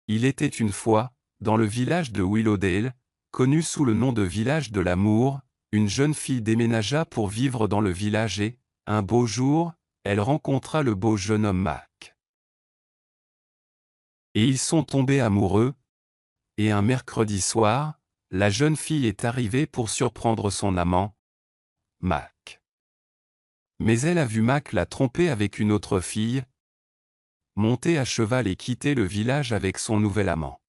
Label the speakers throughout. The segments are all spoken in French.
Speaker 1: Il était une fois, dans le village de Willowdale, connu sous le nom de village de l'amour, une jeune fille déménagea pour vivre dans le village et, un beau jour, elle rencontra le beau jeune homme Mac. Et ils sont tombés amoureux, et un mercredi soir, la jeune fille est arrivée pour surprendre son amant, Mac. Mais elle a vu Mac la tromper avec une autre fille, monter à cheval et quitter le village avec son nouvel amant.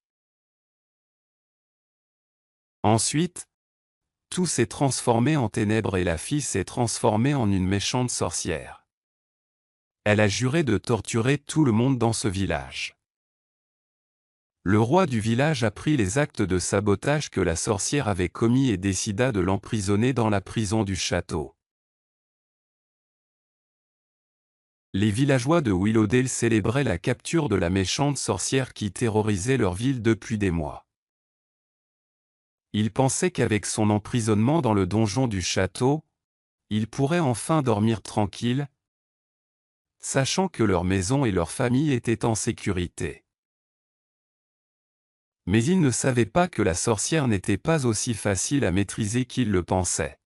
Speaker 1: Ensuite, tout s'est transformé en ténèbres et la fille s'est transformée en une méchante sorcière. Elle a juré de torturer tout le monde dans ce village. Le roi du village apprit les actes de sabotage que la sorcière avait commis et décida de l'emprisonner dans la prison du château. Les villageois de Willowdale célébraient la capture de la méchante sorcière qui terrorisait leur ville depuis des mois. Ils pensaient qu'avec son emprisonnement dans le donjon du château, ils pourraient enfin dormir tranquilles, sachant que leur maison et leur famille étaient en sécurité. Mais ils ne savaient pas que la sorcière n'était pas aussi facile à maîtriser qu'ils le pensaient.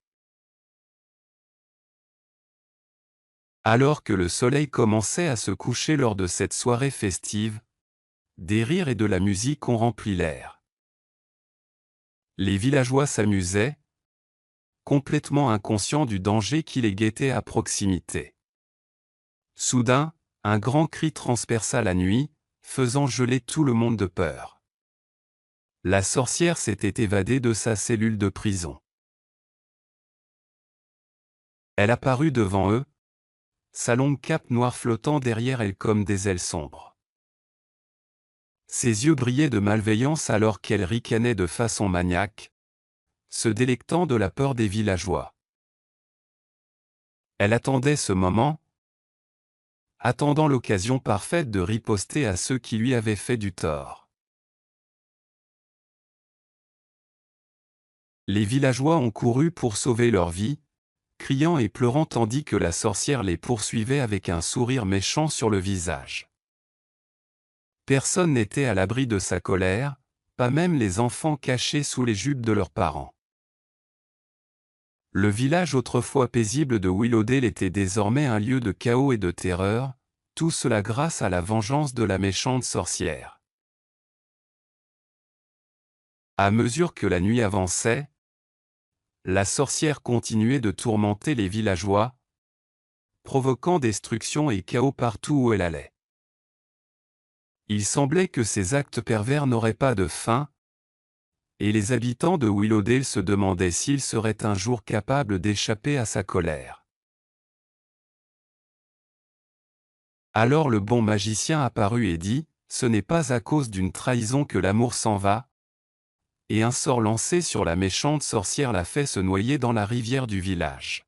Speaker 1: Alors que le soleil commençait à se coucher lors de cette soirée festive, des rires et de la musique ont rempli l'air. Les villageois s'amusaient, complètement inconscients du danger qui les guettait à proximité. Soudain, un grand cri transperça la nuit, faisant geler tout le monde de peur. La sorcière s'était évadée de sa cellule de prison. Elle apparut devant eux, sa longue cape noire flottant derrière elle comme des ailes sombres. Ses yeux brillaient de malveillance alors qu'elle ricanait de façon maniaque, se délectant de la peur des villageois. Elle attendait ce moment, attendant l'occasion parfaite de riposter à ceux qui lui avaient fait du tort. Les villageois ont couru pour sauver leur vie, criant et pleurant tandis que la sorcière les poursuivait avec un sourire méchant sur le visage. Personne n'était à l'abri de sa colère, pas même les enfants cachés sous les jupes de leurs parents. Le village autrefois paisible de Willowdale était désormais un lieu de chaos et de terreur, tout cela grâce à la vengeance de la méchante sorcière. À mesure que la nuit avançait, la sorcière continuait de tourmenter les villageois, provoquant destruction et chaos partout où elle allait. Il semblait que ces actes pervers n'auraient pas de fin, et les habitants de Willowdale se demandaient s'ils seraient un jour capables d'échapper à sa colère. Alors le bon magicien apparut et dit, « Ce n'est pas à cause d'une trahison que l'amour s'en va », et un sort lancé sur la méchante sorcière la fait se noyer dans la rivière du village.